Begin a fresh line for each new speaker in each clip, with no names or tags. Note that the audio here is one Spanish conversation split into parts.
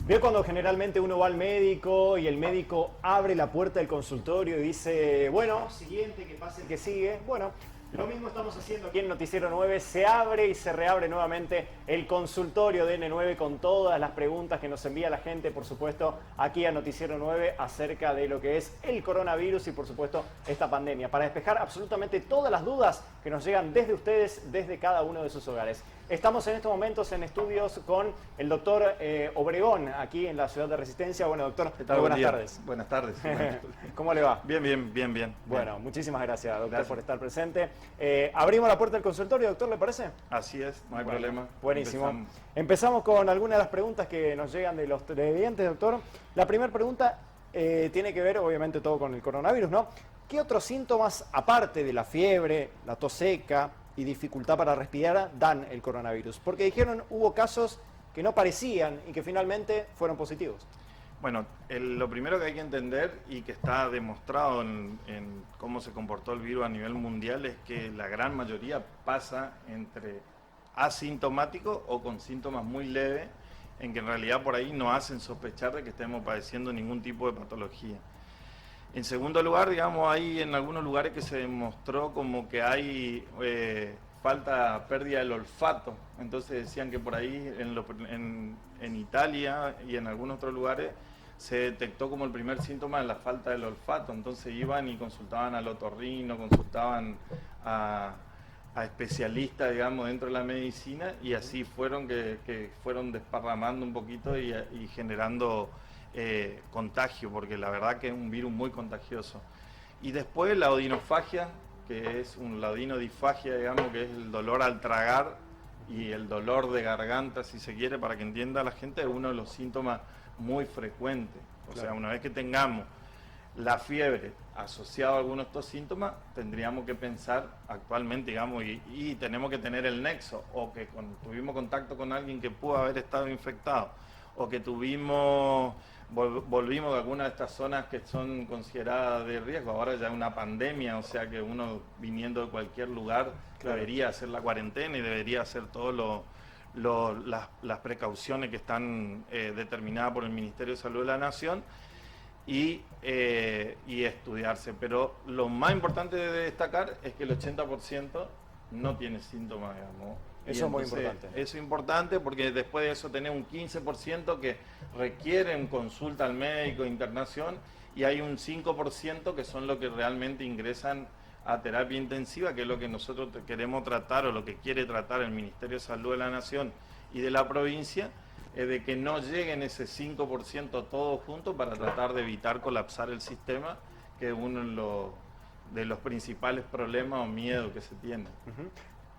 Ve cuando generalmente uno va al médico y el médico abre la puerta del consultorio y dice, bueno, siguiente, que pase el que sigue. Bueno, lo mismo estamos haciendo aquí en Noticiero 9. Se abre y se reabre nuevamente el consultorio de N9 con todas las preguntas que nos envía la gente, por supuesto, aquí a Noticiero 9 acerca de lo que es el coronavirus y, por supuesto, esta pandemia, para despejar absolutamente todas las dudas que nos llegan desde ustedes, desde cada uno de sus hogares. Estamos en estos momentos en estudios con el doctor Obregón, aquí en la ciudad de Resistencia. Bueno, doctor, buenas tardes.
Buenas tardes.
¿Cómo le va?
Bien.
Bueno, muchísimas gracias, doctor, por estar presente. Abrimos la puerta del consultorio, doctor, ¿le parece?
Así es, no hay problema.
Buenísimo. Empezamos con algunas de las preguntas que nos llegan de los televidentes, doctor. La primera pregunta tiene que ver, obviamente, todo con el coronavirus, ¿no? ¿Qué otros síntomas, aparte de la fiebre, la tos seca y dificultad para respirar, dan el coronavirus? Porque dijeron, hubo casos que no parecían y que finalmente fueron positivos.
Bueno, lo primero que hay que entender y que está demostrado en cómo se comportó el virus a nivel mundial es que la gran mayoría pasa entre asintomático o con síntomas muy leves, en que en realidad por ahí no hacen sospechar de que estemos padeciendo ningún tipo de patología. En segundo lugar, digamos, hay en algunos lugares que se demostró como que hay pérdida del olfato. Entonces decían que por ahí en Italia y en algunos otros lugares se detectó como el primer síntoma de la falta del olfato. Entonces iban y consultaban al otorrino, consultaban a especialistas, digamos, dentro de la medicina, y así fueron que fueron desparramando un poquito y generando contagio, porque la verdad que es un virus muy contagioso. Y después la odinofagia, que es la odinodifagia, digamos, que es el dolor al tragar y el dolor de garganta, si se quiere, para que entienda la gente, es uno de los síntomas muy frecuentes. O sea, una vez que tengamos la fiebre asociada a algunos de estos síntomas, tendríamos que pensar actualmente, digamos, y tenemos que tener el nexo, o que tuvimos contacto con alguien que pudo haber estado infectado, o que volvimos de alguna de estas zonas que son consideradas de riesgo. Ahora ya es una pandemia, o sea que uno viniendo de cualquier lugar debería hacer la cuarentena y debería hacer todas las precauciones que están determinadas por el Ministerio de Salud de la Nación y estudiarse. Pero lo más importante de destacar es que el 80% no tiene síntomas, digamos.
Eso es muy importante.
Eso es importante porque después de eso tenés un 15% que requieren consulta al médico, internación, y hay un 5% que son los que realmente ingresan a terapia intensiva, que es lo que nosotros queremos tratar o lo que quiere tratar el Ministerio de Salud de la Nación y de la provincia, es de que no lleguen ese 5% todos juntos para tratar de evitar colapsar el sistema, que es uno de los principales problemas o miedos que se tiene.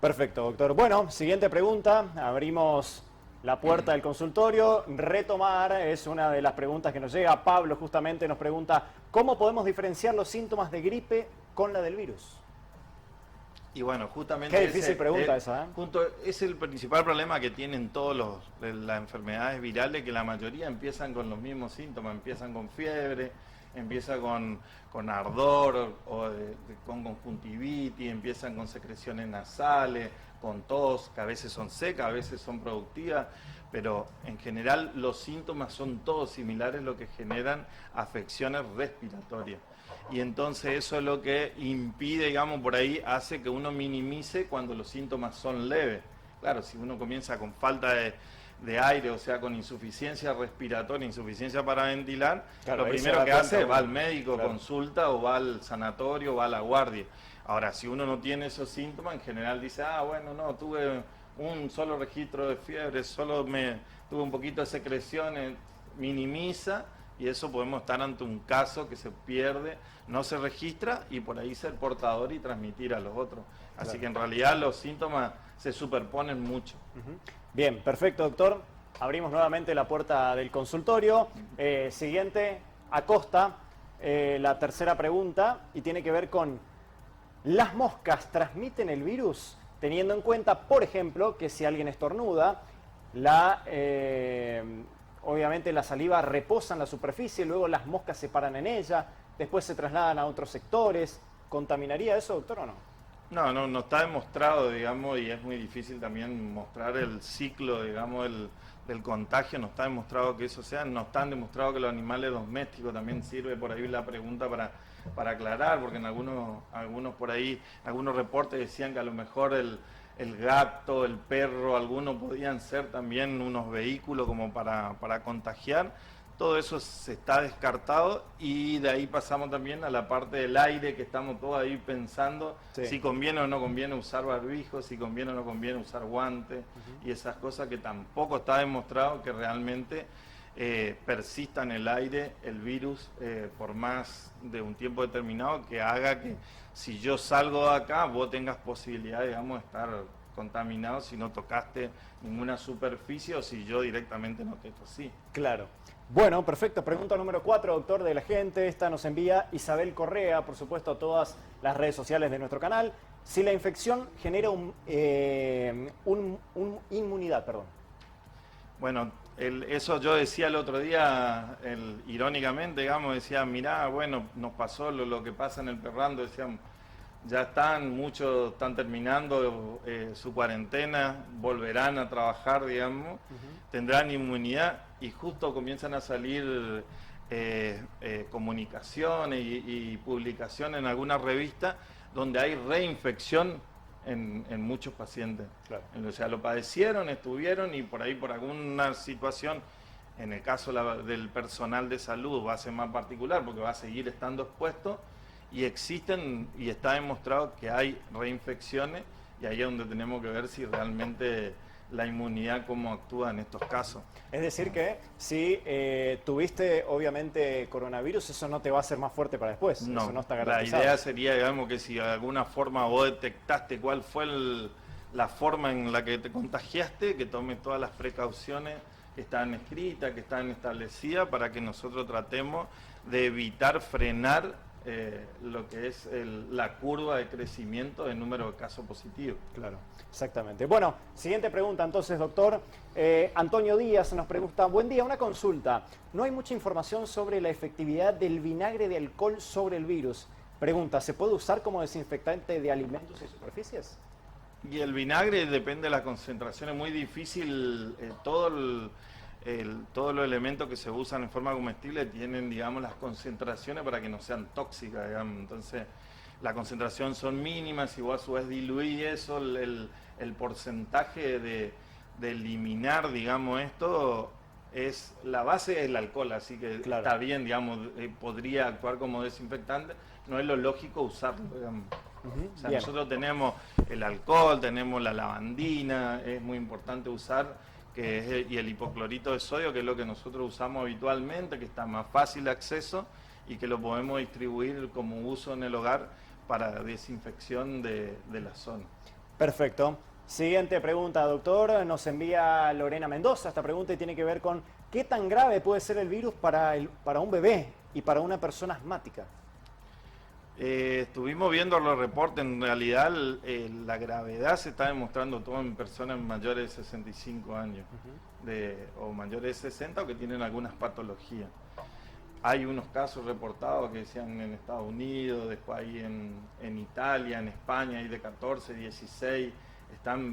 Perfecto, doctor. Bueno, siguiente pregunta. Abrimos la puerta del consultorio. Retomar es una de las preguntas que nos llega. Pablo justamente nos pregunta, ¿cómo podemos diferenciar los síntomas de gripe con la del virus?
Y bueno, justamente
qué difícil pregunta esa, ¿eh?
Es el principal problema que tienen todas las enfermedades virales, que la mayoría empiezan con los mismos síntomas, empiezan con fiebre, empieza con ardor con conjuntivitis, empiezan con secreciones nasales, con tos, que a veces son secas, a veces son productivas, pero en general los síntomas son todos similares, lo que generan afecciones respiratorias. Y entonces eso es lo que impide, digamos, por ahí hace que uno minimice cuando los síntomas son leves. Claro, si uno comienza con falta de aire, o sea, con insuficiencia respiratoria, insuficiencia para ventilar,
claro,
lo primero que hace va al médico, consulta, o va al sanatorio, o va a la guardia. Ahora, si uno no tiene esos síntomas, en general dice, bueno, no, tuve un solo registro de fiebre, tuve un poquito de secreciones, minimiza, y eso podemos estar ante un caso que se pierde, no se registra, y por ahí ser portador y transmitir a los otros. Así que en realidad los síntomas se superponen mucho.
Bien, perfecto, doctor. Abrimos nuevamente la puerta del consultorio. Siguiente, Acosta, la tercera pregunta, y tiene que ver con, ¿las moscas transmiten el virus? Teniendo en cuenta, por ejemplo, que si alguien estornuda, obviamente la saliva reposa en la superficie, luego las moscas se paran en ella, después se trasladan a otros sectores. ¿Contaminaría eso, doctor, o no?
No está demostrado, digamos, y es muy difícil también mostrar el ciclo, digamos, del contagio, no está demostrado que eso sea, no están demostrado que los animales domésticos, también sirve por ahí la pregunta para aclarar, porque en algunos por ahí, algunos reportes decían que a lo mejor el gato, el perro, algunos podían ser también unos vehículos como para contagiar. Todo eso se está descartado y de ahí pasamos también a la parte del aire, que estamos todos ahí pensando si conviene o no conviene usar barbijo, si conviene o no conviene usar guantes y esas cosas, que tampoco está demostrado que realmente persista en el aire el virus por más de un tiempo determinado, que haga que si yo salgo de acá vos tengas posibilidad, digamos, de estar contaminado si no tocaste ninguna superficie o si yo directamente no te tosí.
Claro. Bueno, perfecto. Pregunta número 4, doctor, de la gente. Esta nos envía Isabel Correa, por supuesto, a todas las redes sociales de nuestro canal. Si la infección genera inmunidad, perdón.
Bueno, eso yo decía el otro día, irónicamente, digamos, decía, mirá, bueno, nos pasó lo que pasa en el Perrando, decíamos, ya muchos están terminando su cuarentena, volverán a trabajar, digamos, tendrán inmunidad y justo comienzan a salir comunicaciones y publicaciones en alguna revista donde hay reinfección en muchos pacientes.
Claro.
O sea, lo padecieron, estuvieron y por ahí por alguna situación, en el caso del personal de salud va a ser más particular porque va a seguir estando expuesto. Y existen y está demostrado que hay reinfecciones y ahí es donde tenemos que ver si realmente la inmunidad cómo actúa en estos casos.
Es decir que si tuviste obviamente coronavirus, eso no te va a hacer más fuerte para después.
No,
eso no está
la
garantizado.
idea sería, digamos, que si de alguna forma vos detectaste cuál fue la forma en la que te contagiaste, que tomes todas las precauciones que están escritas, que están establecidas, para que nosotros tratemos de evitar frenar lo que es la curva de crecimiento del número de casos positivos.
Claro, exactamente. Bueno, siguiente pregunta entonces, doctor. Antonio Díaz nos pregunta, buen día, una consulta. No hay mucha información sobre la efectividad del vinagre de alcohol sobre el virus. Pregunta, ¿se puede usar como desinfectante de alimentos y superficies?
Y el vinagre depende de la concentración, es muy difícil, todos los elementos que se usan en forma comestible tienen, digamos, las concentraciones para que no sean tóxicas, digamos. Entonces, la concentración son mínimas y vos a su vez diluís eso, el porcentaje de eliminar, digamos, esto, la base es el alcohol, así que
claro,
está bien, digamos, podría actuar como desinfectante, no es lo lógico usarlo, digamos. O sea,
bien.
nosotros tenemos el alcohol, tenemos la lavandina, es muy importante usar, y el hipoclorito de sodio, que es lo que nosotros usamos habitualmente, que está más fácil de acceso y que lo podemos distribuir como uso en el hogar para desinfección de la zona.
Perfecto. Siguiente pregunta, doctor. Nos envía Lorena Mendoza esta pregunta y tiene que ver con ¿qué tan grave puede ser el virus para un bebé y para una persona asmática?
Estuvimos viendo los reportes, en realidad la gravedad se está demostrando todo en personas mayores de 65 años, o mayores de 60 o que tienen algunas patologías. Hay unos casos reportados que decían en Estados Unidos, después hay en Italia, en España, hay de 14, 16,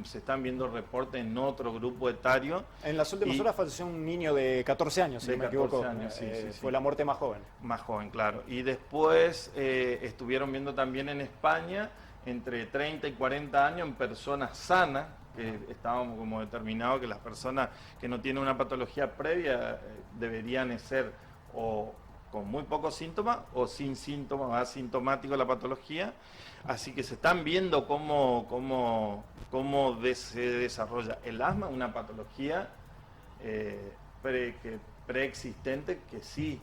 se están viendo reportes en otro grupo etario.
En las últimas horas falleció un niño de 14 años, si no me equivoco.
Años, sí.
Fue la muerte más joven.
Más joven, claro. Y después estuvieron viendo también en España, entre 30 y 40 años, en personas sanas, que estábamos como determinados que las personas que no tienen una patología previa deberían ser o con muy pocos síntomas o sin síntomas, asintomático la patología. Así que se están viendo cómo se desarrolla el asma, una patología preexistente que sí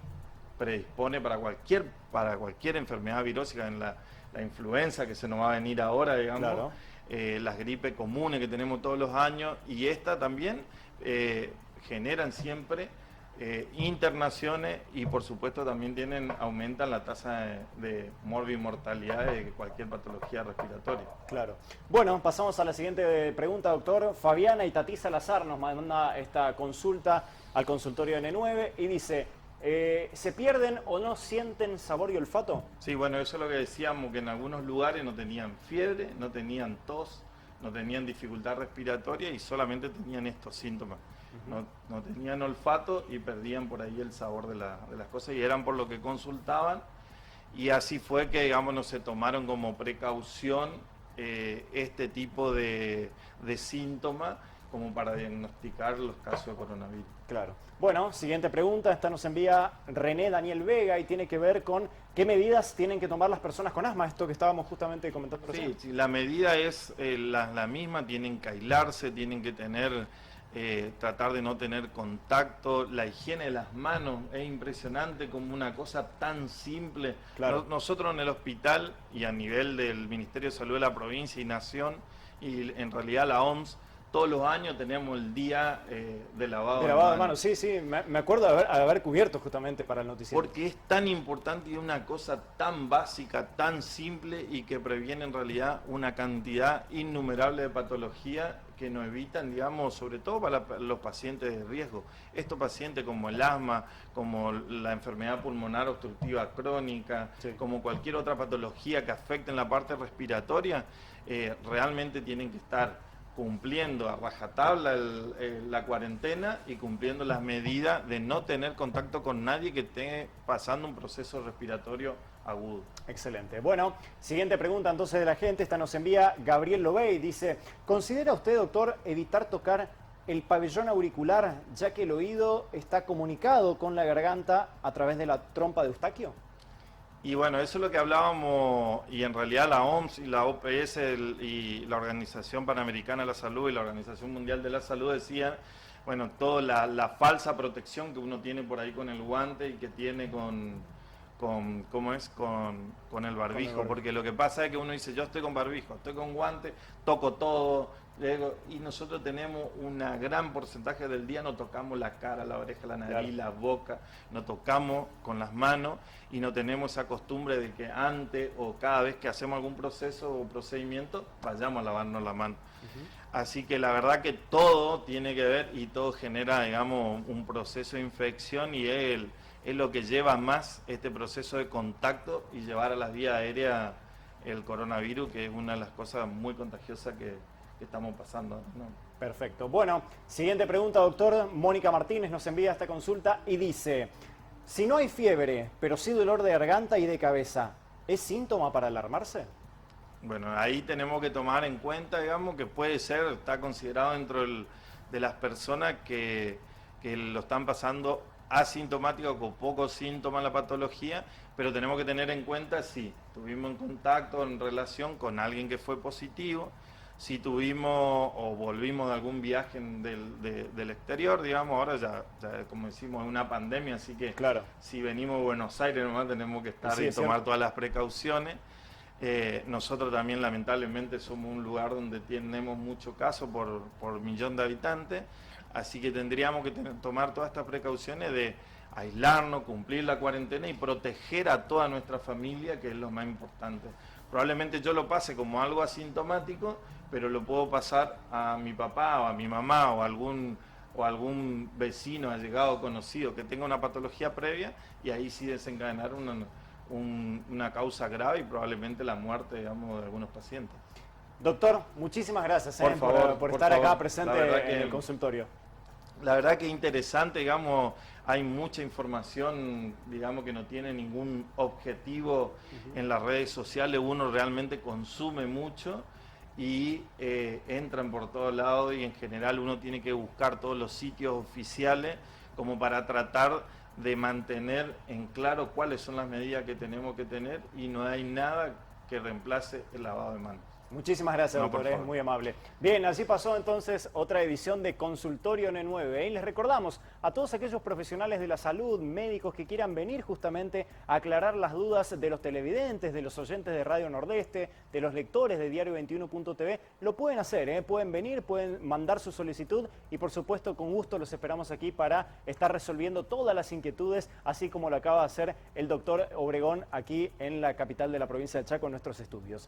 predispone para cualquier enfermedad virósica, en la influenza que se nos va a venir ahora, digamos,
claro,
las gripes comunes que tenemos todos los años, y esta también generan siempre internaciones y por supuesto también aumentan la tasa de morbimortalidad de cualquier patología respiratoria.
Claro. Bueno, pasamos a la siguiente pregunta, doctor. Fabiana Itatí Salazar nos manda esta consulta al consultorio N9 y dice, ¿se pierden o no sienten sabor y olfato?
Sí, bueno, eso es lo que decíamos, que en algunos lugares no tenían fiebre, no tenían tos, no tenían dificultad respiratoria y solamente tenían estos síntomas. no tenían olfato y perdían por ahí el sabor de las cosas y eran por lo que consultaban. Y así fue que, digamos, no se tomaron como precaución este tipo de síntomas como para diagnosticar los casos de coronavirus.
Claro. Bueno, siguiente pregunta. Esta nos envía René Daniel Vega y tiene que ver con qué medidas tienen que tomar las personas con asma. Esto que estábamos justamente comentando recién.
Sí, la medida es la misma. Tienen que aislarse, tienen que tener, tratar de no tener contacto. La higiene de las manos es impresionante como una cosa tan simple.
Claro.
Nosotros en el hospital y a nivel del Ministerio de Salud de la provincia y nación y en realidad la OMS, todos los años tenemos el día de lavado de manos.
Sí, sí, me acuerdo de haber cubierto justamente para el noticiero.
Porque es tan importante y una cosa tan básica, tan simple y que previene en realidad una cantidad innumerable de patologías que nos evitan, digamos, sobre todo para los pacientes de riesgo. Estos pacientes como el asma, como la enfermedad pulmonar obstructiva crónica,
sí,
como cualquier otra patología que afecte en la parte respiratoria, realmente tienen que estar cumpliendo a rajatabla la cuarentena y cumpliendo las medidas de no tener contacto con nadie que esté pasando un proceso respiratorio agudo.
Excelente. Bueno, siguiente pregunta entonces de la gente. Esta nos envía Gabriel Lobey. Dice, ¿considera usted, doctor, evitar tocar el pabellón auricular ya que el oído está comunicado con la garganta a través de la trompa de Eustaquio?
Y bueno, eso es lo que hablábamos, y en realidad la OMS y la OPS y la Organización Panamericana de la Salud y la Organización Mundial de la Salud decían, bueno, toda la falsa protección que uno tiene por ahí con el guante y que tiene con el barbijo, porque lo que pasa es que uno dice, yo estoy con barbijo, estoy con guante, toco todo, y nosotros tenemos un gran porcentaje del día, no tocamos la cara, la oreja, la nariz, la boca, no tocamos con las manos y no tenemos esa costumbre de que antes o cada vez que hacemos algún proceso o procedimiento, vayamos a lavarnos la mano. Así que la verdad que todo tiene que ver y todo genera, digamos, un proceso de infección y es lo que lleva más este proceso de contacto y llevar a las vías aéreas el coronavirus, que es una de las cosas muy contagiosas que estamos pasando, ¿no?
Perfecto. Bueno, siguiente pregunta, doctor. Mónica Martínez nos envía esta consulta y dice, si no hay fiebre, pero sí dolor de garganta y de cabeza, ¿es síntoma para alarmarse?
Bueno, ahí tenemos que tomar en cuenta, digamos, que puede ser, está considerado dentro de las personas que lo están pasando asintomático con pocos síntomas la patología, pero tenemos que tener en cuenta si tuvimos en contacto en relación con alguien que fue positivo, si tuvimos o volvimos de algún viaje del exterior, digamos, ahora ya como decimos es una pandemia, así que
claro,
si venimos de Buenos Aires nomás tenemos que estar
sí,
y tomar todas las precauciones. Nosotros también lamentablemente somos un lugar donde tenemos mucho caso por millón de habitantes, así que tendríamos que tomar todas estas precauciones de aislarnos, cumplir la cuarentena y proteger a toda nuestra familia, que es lo más importante. Probablemente yo lo pase como algo asintomático, pero lo puedo pasar a mi papá o a mi mamá o a algún vecino allegado conocido que tenga una patología previa y ahí sí desencadenar una causa grave y probablemente la muerte, digamos, de algunos pacientes.
Doctor, muchísimas gracias por estar acá presente en el consultorio.
La verdad que es interesante, digamos, hay mucha información, digamos, que no tiene ningún objetivo en las redes sociales, uno realmente consume mucho y entran por todos lados y en general uno tiene que buscar todos los sitios oficiales como para tratar de mantener en claro cuáles son las medidas que tenemos que tener y no hay nada que reemplace el lavado de manos.
Muchísimas gracias, doctor, es muy amable. Bien, así pasó entonces otra edición de Consultorio N9. Y les recordamos a todos aquellos profesionales de la salud, médicos que quieran venir justamente a aclarar las dudas de los televidentes, de los oyentes de Radio Nordeste, de los lectores de Diario21.tv, lo pueden hacer, pueden venir, pueden mandar su solicitud y por supuesto con gusto los esperamos aquí para estar resolviendo todas las inquietudes, así como lo acaba de hacer el doctor Obregón aquí en la capital de la provincia de Chaco en nuestros estudios.